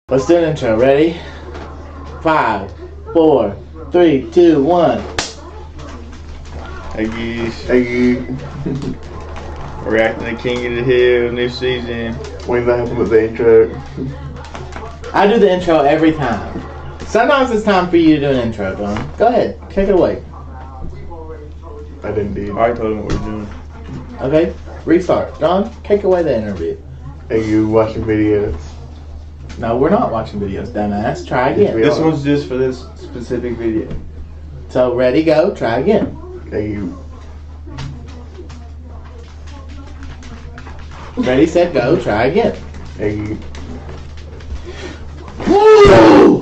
Let's do an intro. Ready? 5, 4, 3, 2, 1. Hey geez. Hey, Reacting to King of the Hill, new season. when's that happen with the intro? I do the intro every time. Sometimes it's time for you to do an intro, Don. Go ahead. Take it away. I didn't do. I already told him what we're doing. Okay? Restart. Don, take away the interview. Hey, you watching videos? No, we're not watching videos, dumbass. Try again. We This are. one's just for this specific video. So, ready, go. Try again. Hey, you. Ready, set, go. Try again. Hey, you. Woo!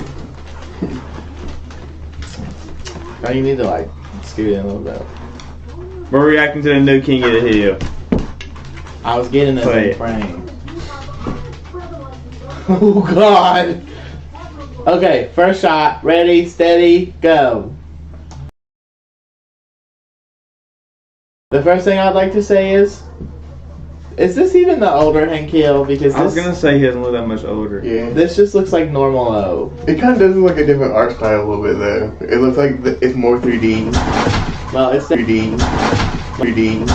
Now you need to, like, scoot in a little bit. We're reacting to the new King of the Hill. I was getting this Play in it. frame. Oh, God. Okay, first shot. Ready, steady, go. The first thing I'd like to say is this even the older Hank Hill? Because I was this, gonna say he doesn't look that much older. Yeah. this just looks like normal O. It kind of does look like a different art style a little bit though. It looks like it's more 3D. Well, it's 3D. 3D.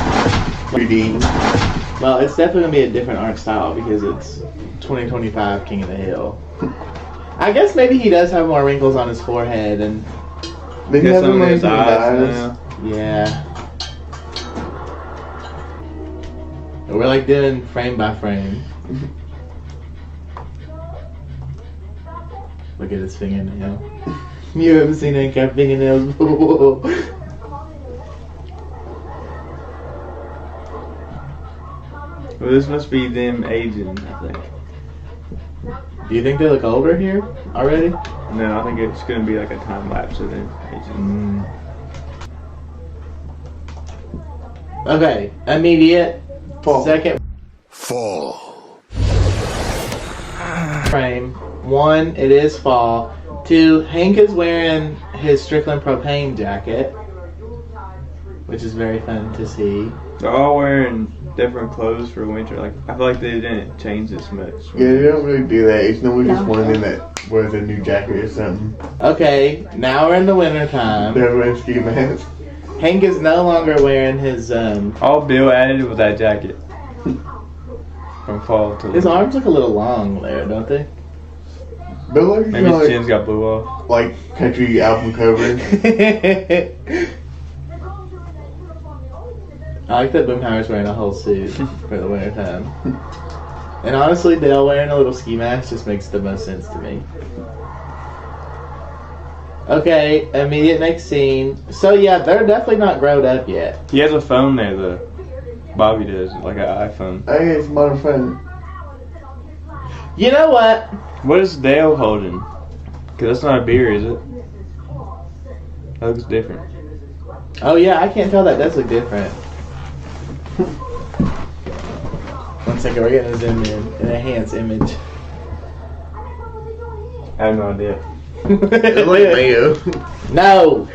3D. well, it's definitely gonna be a different art style because it's 2025 King of the Hill. I guess maybe he does have more wrinkles on his forehead and Then Get you have some them of on his some eyes eyes. now. yeah. We're like doing frame by frame. Look at his fingernail. You haven't seen Hank have fingernails before. Well, this must be them aging, I think. Do you think they look older here already? No, I think it's gonna be like a time lapse of them aging. Okay, immediate. Fall. Second Fall. frame. 1, it is fall. 2, Hank is wearing his Strickland propane jacket, which is very fun to see. They're all wearing different clothes for winter. Like I feel like they didn't change this much. Yeah, they don't really do that. It's normally just one of them that wears a new jacket or something. Okay, now we're in the winter time. They're wearing ski masks. Hank is no longer wearing his All Bill added was that jacket. From fall to his arms look a little long there, don't they? But like, Maybe his chin's got blew off. like country album cover. I like that Boomhauer's wearing a whole suit for the winter time. And honestly, Dale wearing a little ski mask just makes the most sense to me. Okay, immediate next scene. So yeah, they're definitely not grown up yet. He has a phone there though. Bobby does, like an iPhone. Hey, it's my friend. You know what? What is Dale holding? Cause that's not a beer, is it? That looks different. Oh yeah, I can't tell. That does look different. 1 second, we're getting a zoom in, an enhanced image. I have no idea. It's like mayo. No!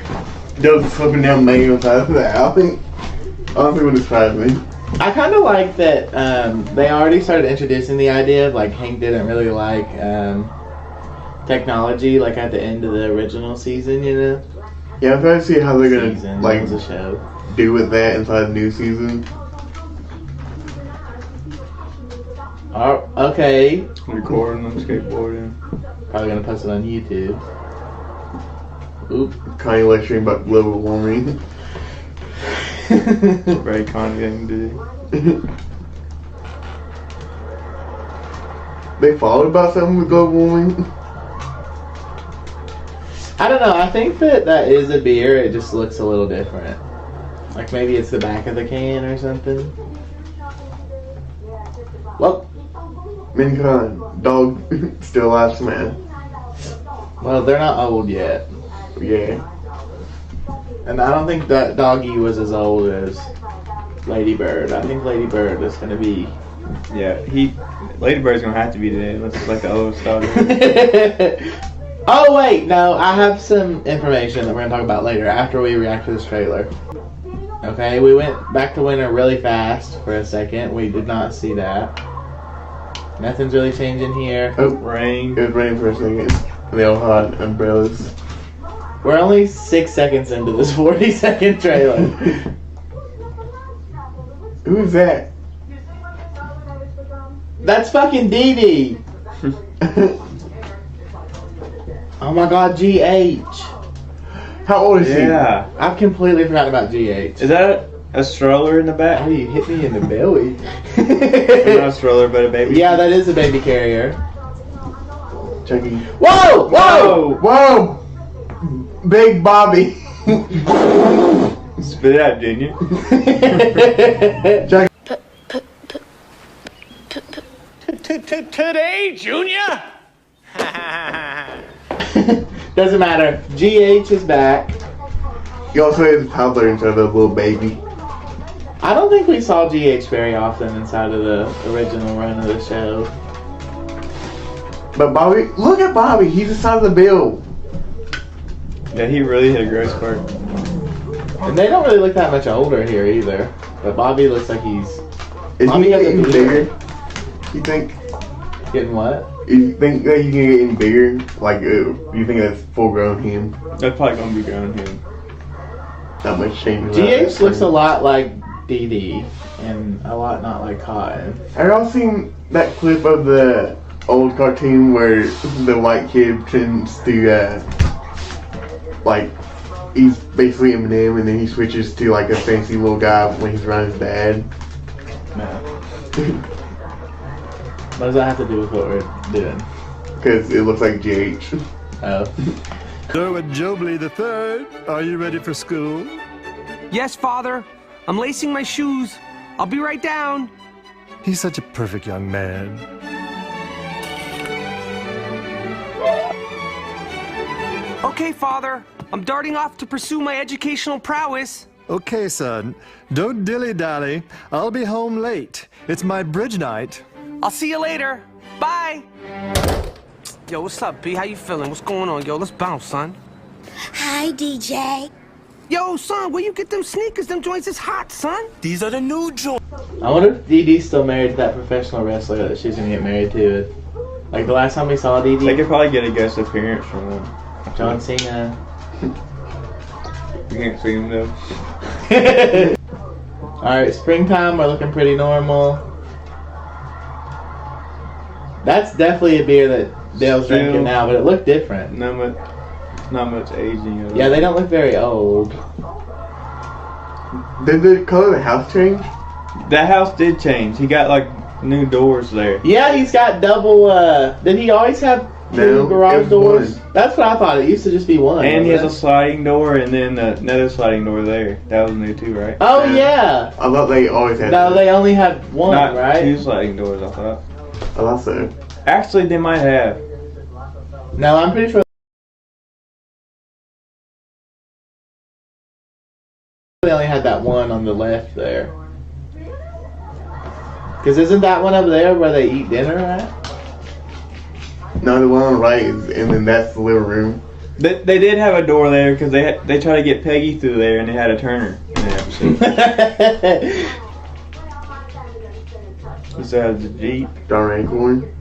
Just flipping down mayo inside of the alley. Honestly, would surprise me. I kind of like that they already started introducing the idea of like Hank didn't really like technology like at the end of the original season, you know? Yeah, I'm trying to see how they're gonna Season, like that was a show. do with that inside the new season. Oh, okay. Recording them skateboarding. Probably gonna post it on YouTube. Oop. Kanye lecturing about global warming. Very condescending to do. They followed about something with global warming. I don't know. I think that is a beer. It just looks a little different. Like maybe it's the back of the can or something. Well, Mankind, dog, still alive, man. well, they're not old yet, Yeah. and I don't think that Doggy was as old as Lady Bird. I think Lady Bird is gonna be. Yeah, Lady Bird's gonna have to be today. Unless it's like the old style. Oh wait, no, I have some information that we're gonna talk about later after we react to this trailer. Okay, we went back to winter really fast for a second. We did not see that. Nothing's really changing here. Oh, Rain. it was raining for a second. They all had umbrellas. We're only 6 seconds into this 40-second trailer. Who's that? That's fucking Dee Dee. Oh my god, GH. How old is she? Yeah. I've completely forgotten about GH. Is that a stroller in the back? Oh, you hit me in the belly. Not a stroller, but a baby. Yeah, that is a baby carrier. Chucky. Whoa! Whoa! Whoa! Big Bobby. Spit it out, didn't you? Chucky. Today, Junior? Doesn't matter. GH is back. He also has a toddler inside of the little baby. I don't think we saw GH very often inside of the original run of the show. But Bobby, look at Bobby. He's the size of the bill. Yeah, he really hit a growth spurt. And they don't really look that much older here either. But Bobby looks like he's Is Bobby he has a getting beard. bigger? You think? getting what? You think that he can get any bigger? Like, you think that's full grown him? That's probably gonna be grown him. Not much change. GH looks a lot like Dee Dee and a lot not like Cotton. Have y'all seen that clip of the old cartoon where the white kid tends to, like, he's basically Eminem and then he switches to, like, a fancy little guy when he's around his dad? No. What does that have to do with what we're doing? Because it looks like GH. Oh. Derwin Jobley III, are you ready for school? Yes, Father. I'm lacing my shoes. I'll be right down. He's such a perfect young man. Okay, Father. I'm darting off to pursue my educational prowess. Okay, son. Don't dilly-dally. I'll be home late. It's my bridge night. I'll see you later. Bye. Yo, what's up, B? How you feeling? What's going on? Yo, let's bounce, son. Hi, DJ. Yo, son, where you get them sneakers? Them joints is hot, son. These are the new joints. I wonder if Dee Dee's still married to that professional wrestler that she's gonna get married to. Like the last time we saw Dee They Dee, could probably get a guest appearance from him. John Cena. You can't see him though. Alright, springtime, we're looking pretty normal. That's definitely a beer that Dale's Still- drinking now, but it looked different. Not much aging at all. Yeah, they don't look very old. Did the color of the house change? That house did change. He got like new doors there. Yeah, he's got double, did he always have two No, it garage was doors? one. That's what I thought, it used to just be one. And he has a wasn't it? sliding door and then another sliding door there. That was new too, right? Oh yeah! I thought they always had No, that. they only had one, Not right? two sliding doors, I thought. I thought so. Actually, they might have. No, I'm pretty sure they only had that one on the left there. Because isn't that one over there where they eat dinner at? No, the one on the right is, and then that's the living room. They did have a door there because they tried to get Peggy through there and they had to turn her in the episode. So has the Jeep. John Redcorn.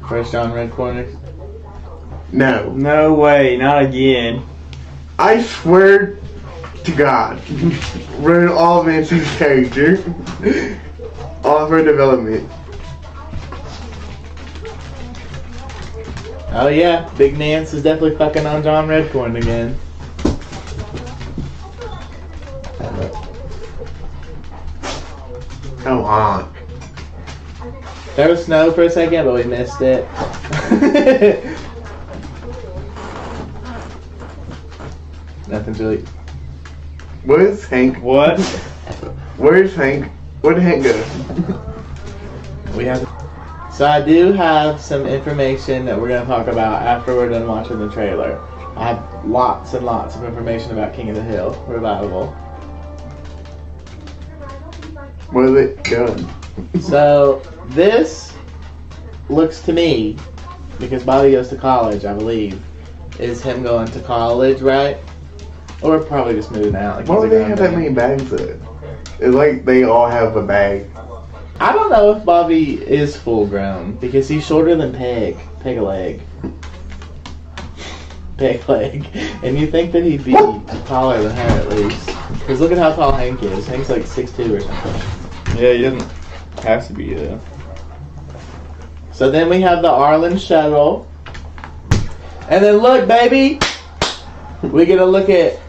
First John Redcorn. No. No way, not again. I swear to God. Ruin all of Nancy's character. All of her development. Oh yeah, Big Nance is definitely fucking on John Redcorn again. Come on. There was snow for a second, but we missed it. Nothing's really... Where's Hank? What? Where's Hank? Where'd Hank go? We have... So I do have some information that we're going to talk about after we're done watching the trailer. I have lots and lots of information about King of the Hill Revival. Where's it going? So this looks to me, because Bobby goes to college, I believe, is him going to college, right? Or probably just moving out. Like Why he's would a they have that grown many man. bags though? It's like they all have a bag. I don't know if Bobby is full grown because he's shorter than Peg. Peg leg. Peg leg. And you think that he'd be taller than her at least. Because look at how tall Hank is. Hank's like 6'2" or something. Yeah, he doesn't have to be though. So then we have the Arlen shuttle. And then look, baby! We get a look at...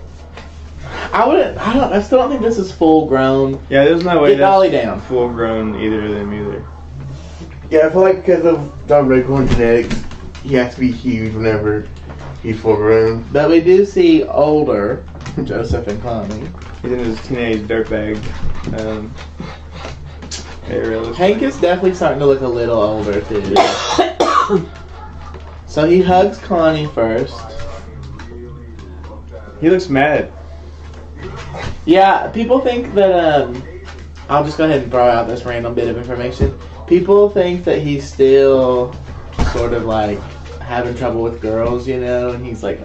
I still don't think this is full grown. Yeah, there's no way Get Dolly that's down. full grown either of them either. Yeah, I feel like because of the Redcorn genetics, he has to be huge whenever he's full grown. But we do see older Joseph and Connie. He's in his teenage dirtbag. Era. Hank is definitely starting to look a little older too. So he hugs Connie first. He looks mad. Yeah, people think that, I'll just go ahead and throw out this random bit of information. People think that he's still sort of like having trouble with girls, you know, and he's like,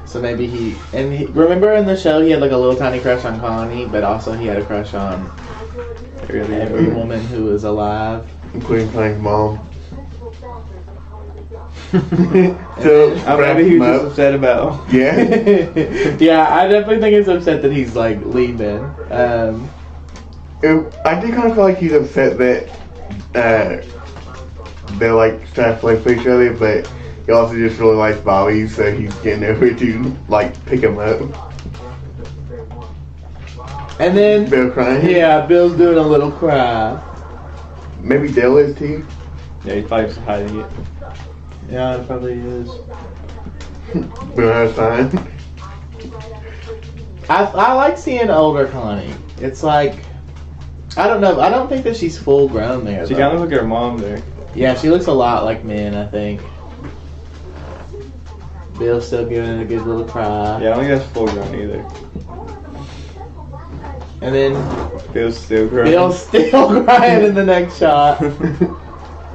So maybe remember in the show he had like a little tiny crush on Connie, but also he had a crush on every woman who was alive. Including Connie's mom. So, maybe he was just upset about. Yeah. Yeah, I definitely think he's upset that he's like leaving. I do kind of feel like he's upset that they're like trying to play for each other, but he also just really likes Bobby, so he's getting over to like pick him up. And then Bill crying. Yeah, Bill's doing a little cry. Maybe Dale is too. Yeah, he's probably just hiding it. Yeah, it probably is. We don't have time. I like seeing older Connie. It's like, I don't know. I don't think that she's full grown there. She though. kind of looks like her mom there. Yeah, she looks a lot like Min, I think. Bill's still giving it a good little cry. Yeah, I don't think that's full grown either. And then Bill's still crying. Bill's still crying in the next shot.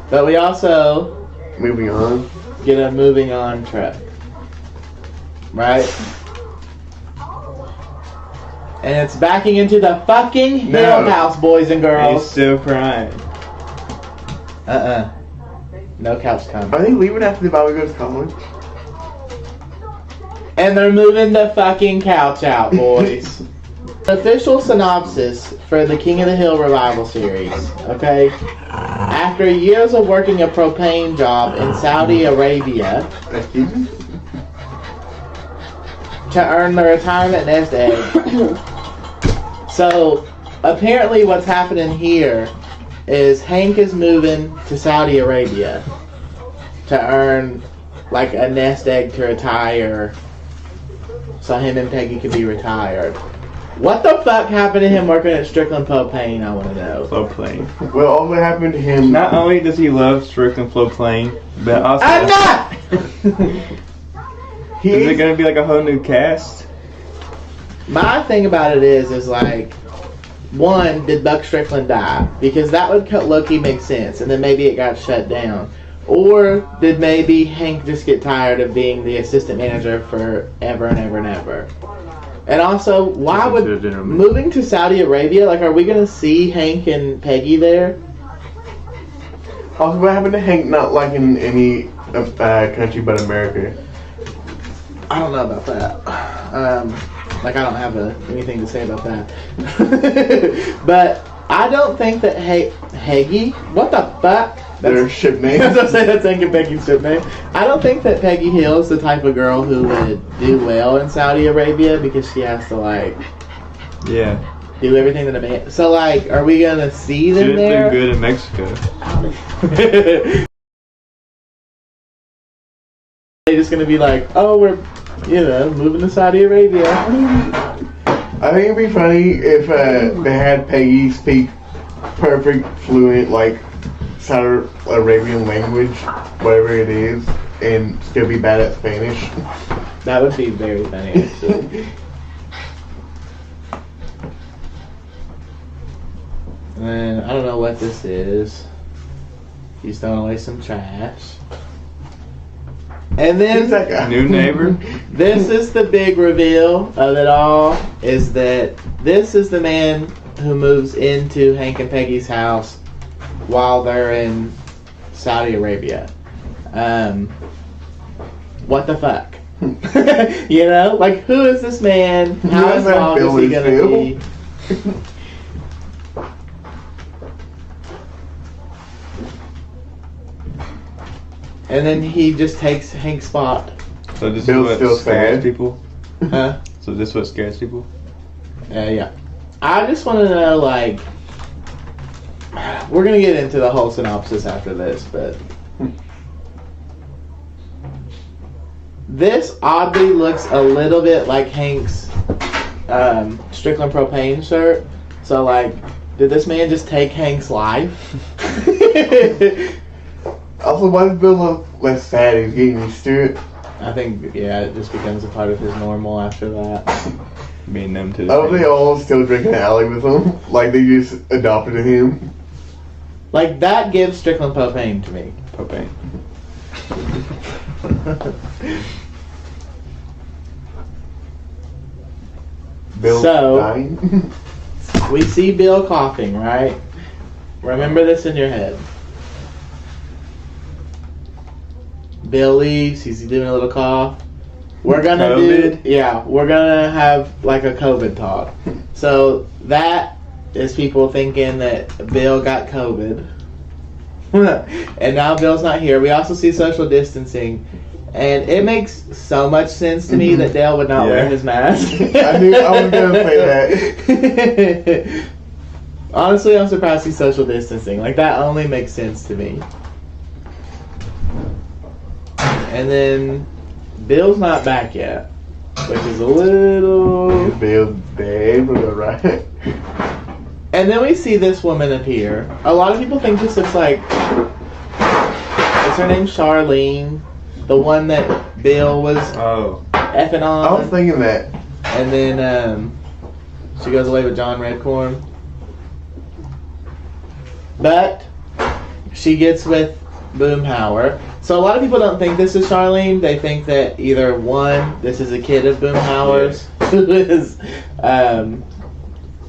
But we also Moving on. get a moving on truck. Right? And it's backing into the fucking Hill House, boys and He's girls. still crying. No couch time. Are they leaving after the Bobby goes to college? And they're moving the fucking couch out, boys. Official synopsis for the King of the Hill revival series, okay? After years of working a propane job in Saudi Arabia Excuse me? to earn the retirement nest egg. So, apparently what's happening here is Hank is moving to Saudi Arabia to earn like a nest egg to retire so him and Peggy can be retired. What the fuck happened to him working at Strickland Propane, I want to know. Flow plane. Well, all that happened to him. Not only does he love Strickland Flow plane, but also... I'm not! Is it going to be like a whole new cast? My thing about it is like, one, did Buck Strickland die? Because that would low-key make sense, and then maybe it got shut down. Or did maybe Hank just get tired of being the assistant manager forever and ever and ever? And also, why would moving to Saudi Arabia, like, are we going to see Hank and Peggy there? Also, what happened to Hank not liking any country but America? I don't know about that. Like, I don't have anything to say about that. But I don't think that Heggy, what the fuck? Their ship name. I was that's Hank and Peggy's ship name. I don't think that Peggy Hill's the type of girl who would do well in Saudi Arabia because she has to, like, Yeah. do everything that a man. So, like, are we gonna see She them didn't there? do good in Mexico. They're just gonna be like, oh, we're, moving to Saudi Arabia. I think it'd be funny if they had Peggy speak perfect, fluent, like, Saudi Arabian language, whatever it is, and still be bad at Spanish. That would be very funny, actually. And I don't know what this is. He's throwing away some trash. And then Who's that guy? New neighbor. this is the big reveal of it all, is that this is the man who moves into Hank and Peggy's house while they're in Saudi Arabia. What the fuck? You know? Like, who is this man? How involved is he gonna be? And then he just takes Hank's spot. So this Bill's is still what scares sad. people? Huh? So this is what scares people? Yeah. I just want to know, like, we're gonna get into the whole synopsis after this, but this oddly looks a little bit like Hank's Strickland propane shirt. So, like, did this man just take Hank's life? Also, why does Bill look less sad? He's getting used to it. I think, yeah, it just becomes a part of his normal after that. Being numb to the Oh, they pain. all still drink in the alley with him? Like they just adopted him? Like, that gives Strickland propane to me. Propane. Bill So- dying? We see Bill coughing, right? Remember this in your head. Bill leaves, he's doing a little cough. We're gonna we're gonna have like a COVID talk. So that is people thinking that Bill got COVID. And now Bill's not here. We also see social distancing. And it makes so much sense to me that Dale would not wear his mask. I knew I was gonna say that. Honestly, I'm surprised he's social distancing. Like, that only makes sense to me. And then Bill's not back yet, which is a little... Bill's dead, right? And then we see this woman appear. A lot of people think this looks like... Is her name Charlene? The one that Bill was effing on. I was thinking that. And then she goes away with John Redcorn. But she gets with Boomhauer. So a lot of people don't think this is Charlene. They think that either one, this is a kid of Boomhauer's who is,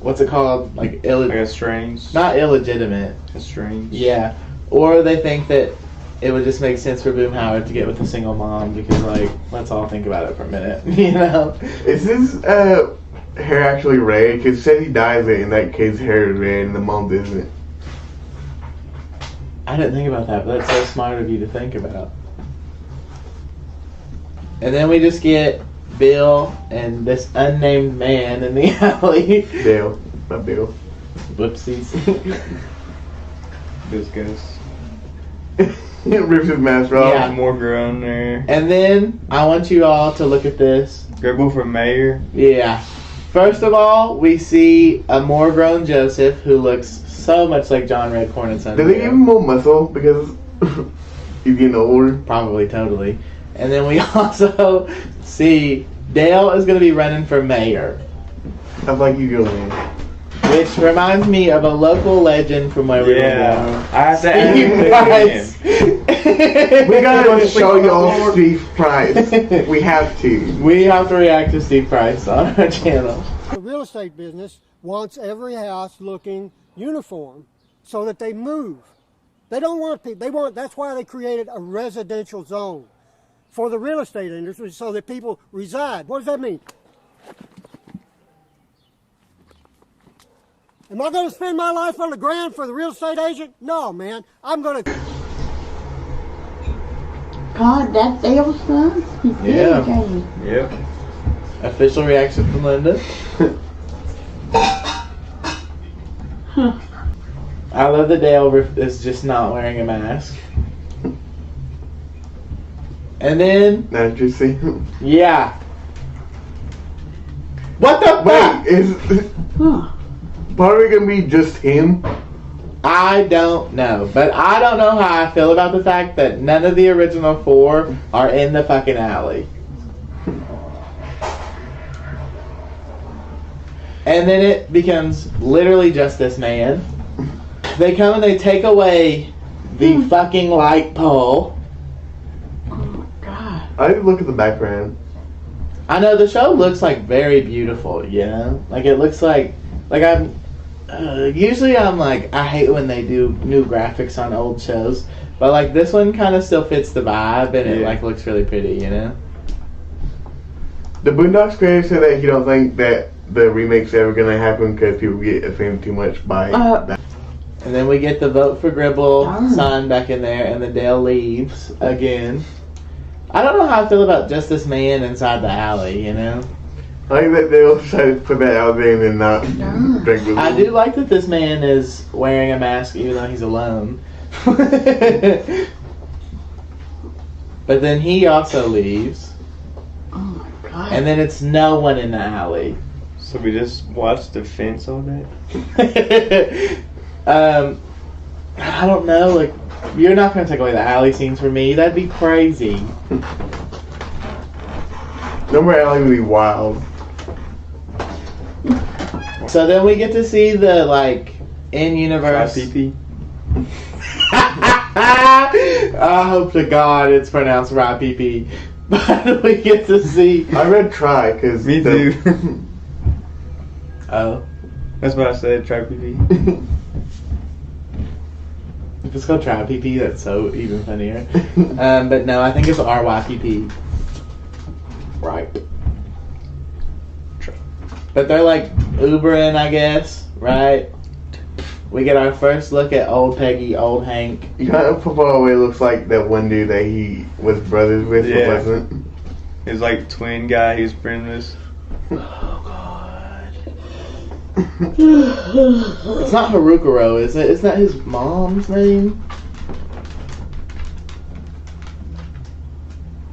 what's it called? Like estranged. Not illegitimate. Estranged. Yeah. Or they think that it would just make sense for Boomhauer to get with a single mom because, like, let's all think about it for a minute, you know? Is his hair actually red? Because it said he dyes it and that kid's hair is red and the mom's isn't. I didn't think about that, but that's so smart of you to think about. And then we just get Bill and this unnamed man in the alley. Bill. Not Bill. Whoopsies. This goes. Rips his mask off. Yeah. More grown there. And then I want you all to look at this. Gribble for mayor. Yeah. First of all, we see a more grown Joseph who looks so much like John Redcorn and Son. Does he give him more muscle because he's getting older? Probably, totally. And then we also see Dale is going to be running for mayor. I'd like you to go in. Which reminds me of a local legend from where we were born. I have to ask Steve him. Price. We gotta show y'all Steve Price. We have to. We have to react to Steve Price on our channel. The real estate business wants every house looking uniform so that they move. They don't want people, that's why they created a residential zone for the real estate industry so that people reside. What does that mean? Am I going to spend my life on the ground for the real estate agent? No, man. I'm going to... God, that's Dale's son? He's Yeah. big, ain't he? Yep. Official reaction from Linda. I love that Dale is just not wearing a mask. And then, Now did you see? yeah. What the fuck? Wait, is part of it gonna be just him? I don't know. But I don't know how I feel about the fact that none of the original four are in the fucking alley. And then it becomes literally just this man. They come and they take away the fucking light pole. Oh, God. I didn't look at the background. I know the show looks like very beautiful, you know? Like it looks like Usually I'm like, I hate when they do new graphics on old shows, but like this one kind of still fits the vibe and it like looks really pretty, you know. The Boondocks creator said that he don't think that the remake's ever gonna happen because people get offended too much by that. And then we get the vote for Gribble sign back in there, and then Dale leaves again. I don't know how I feel about just this man inside the alley, you know? I think that they'll try to put that out there and then not drink with I him. do like that this man is wearing a mask even though he's alone. But then he also leaves. Oh my God. And then it's no one in the alley. So we just watched the fence all day? I don't know, like, you're not going to take away the alley scenes for me. That'd be crazy. Number alley would be wild. So then we get to see the, like, in-universe... PP. I hope to God it's pronounced Rai-PP. But we get to see... I read try because Me too. Oh. That's what I said, try PP. If it's called Tri-PP, that's so even funnier. But no, I think it's RYPP. Right. But they're like Ubering, I guess, right? We get our first look at old Peggy, old Hank. You kind of from far away looks like that one dude that he was brothers with, Yeah. wasn't? His like twin guy he was friends with. Oh God. It's not Harukuro, is it? Isn't that his mom's name?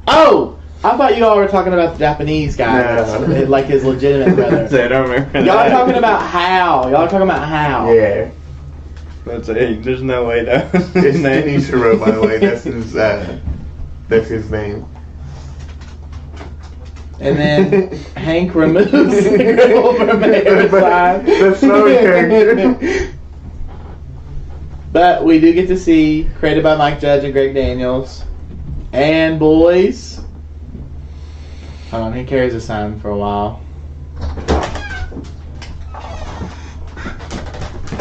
Oh! I thought you all were talking about the Japanese guy, No. that's, like his legitimate brother. I don't remember Y'all are that. talking about Hal. Y'all are talking about Hal. Yeah. But hey, there's no way that was It's his name. Shinichiro, by the way. That's his name. And then Hank removes the grill from every side. That's so character. But we do get to see, created by Mike Judge and Greg Daniels. And boys. Hold on, he carries a sign for a while.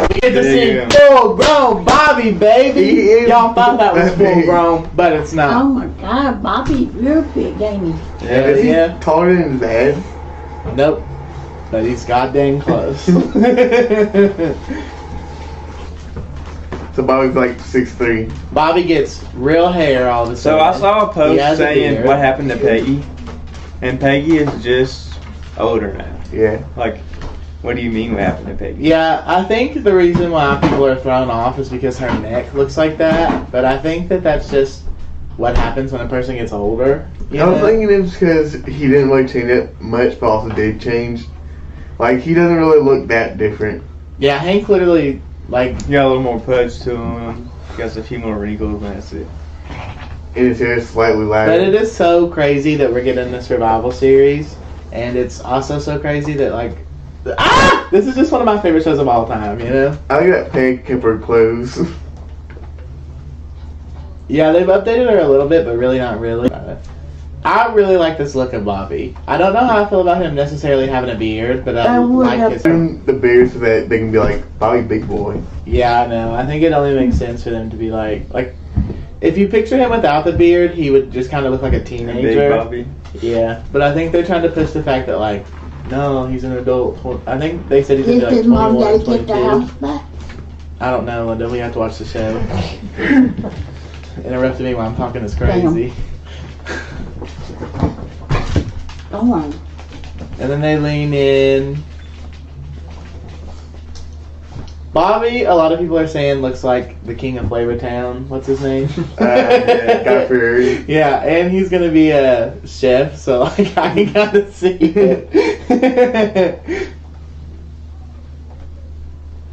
We get to see Yeah. full grown Bobby, baby. He is Y'all thought that was that full big. grown, but it's Oh not. my God, Bobby, real big, ain't he? Yeah, Is he yeah. taller than his dad? Nope. But he's goddamn close. So Bobby's like 6'3". Bobby gets real hair all of a So sudden. I saw a He post has a saying beard. what happened to Peggy, and Peggy is just older now. Yeah. Like, what do you mean what happened to Peggy? Yeah, I think the reason why people are thrown off is because her neck looks like that. But I think that that's just what happens when a person gets older. You I was know? thinking it's because he didn't really change it much, but also did change. Like, he doesn't really look that different. Yeah, Hank literally, like, He got a little more pudge to him. Got a few more wrinkles, and that's it. And his hair is slightly but lighter. it is so crazy that we're getting this revival series. And it's also so crazy that, like, this is just one of my favorite shows of all time, you know? I think that Peg kept her clothes. Yeah, they've updated her a little bit, but really not really. I really like this look of Bobby. I don't know how I feel about him necessarily having a beard, but I would like have his... Turn the beard so that they can be like, Bobby Big Boy. Yeah, I know. I think it only makes sense for them to be like, if you picture him without the beard, he would just kind of look like a Big teenager. Bobby. Yeah, but I think they're trying to push the fact that, like, no, he's an adult. I think they said he's Did gonna be his like mom 21, gotta get the 22. house back? I don't know, Linda. We have to watch the show. Interrupting me while I'm talking is crazy. Don't worry. And then they lean in. Bobby, a lot of people are saying, looks like the king of Flavortown. What's his name? Yeah, Guy Fieri. Yeah, and he's gonna be a chef, so like I can kind of see it.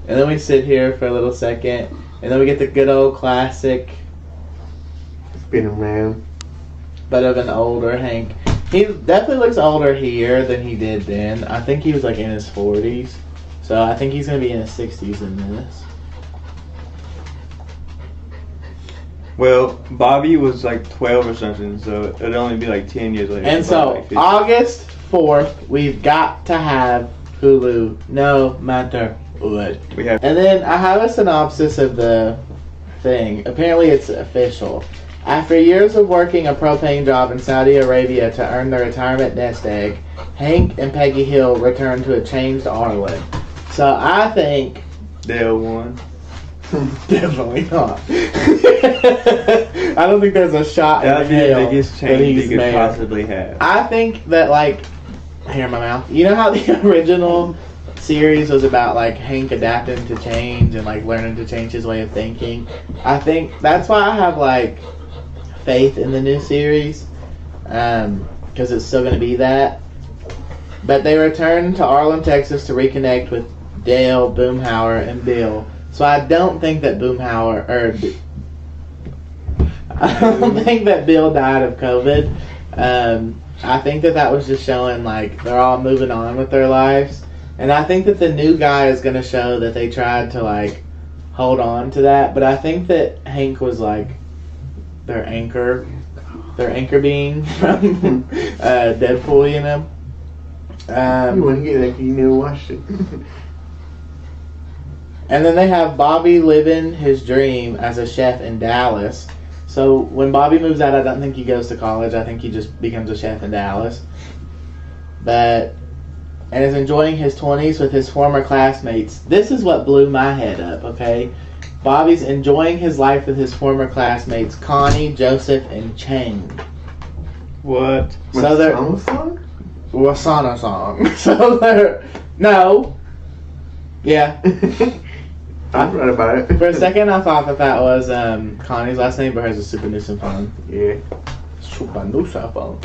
And then we sit here for a little second, and then we get the good old classic, Spinning around. but of an older Hank. He definitely looks older here than he did then. I think he was like in his 40s. So I think he's going to be in his 60s in this. Well, Bobby was like 12 or something, so it'd only be like 10 years later. And so, Like 50. August 4th, we've got to have Hulu no matter would. We have. And then I have a synopsis of the thing. Apparently it's official. After years of working a propane job in Saudi Arabia to earn the retirement nest egg, Hank and Peggy Hill return to a changed Arlen. So I think Dale won. definitely not. I don't think there's a shot That in would be the hell biggest that change he's he could made. possibly have. I think that, like, hair in my mouth. You know how the original series was about, like, Hank adapting to change and, like, learning to change his way of thinking? I think that's why I have, like, faith in the new series, because it's still going to be that. But they return to Arlen, Texas to reconnect with Dale, Boomhauer, and Bill. So I don't think that I don't think that Bill died of COVID. I think that was just showing, like, they're all moving on with their lives. And I think that the new guy is going to show that they tried to, like, hold on to that. But I think that Hank was, like, their anchor being from Deadpool, you know? You want to get that 'cause you never watched it. And then they have Bobby living his dream as a chef in Dallas. So when Bobby moves out, I don't think he goes to college. I think he just becomes a chef in Dallas. And is enjoying his 20s with his former classmates. This is what blew my head up, okay? Bobby's enjoying his life with his former classmates, Connie, Joseph, and Chang. What? So they're song? Wasana song. So they're yeah. I'm right about it. For a second, I thought that was Connie's last name, but hers is Super Nuisance Phone. Yeah. Super Nuisance Phone.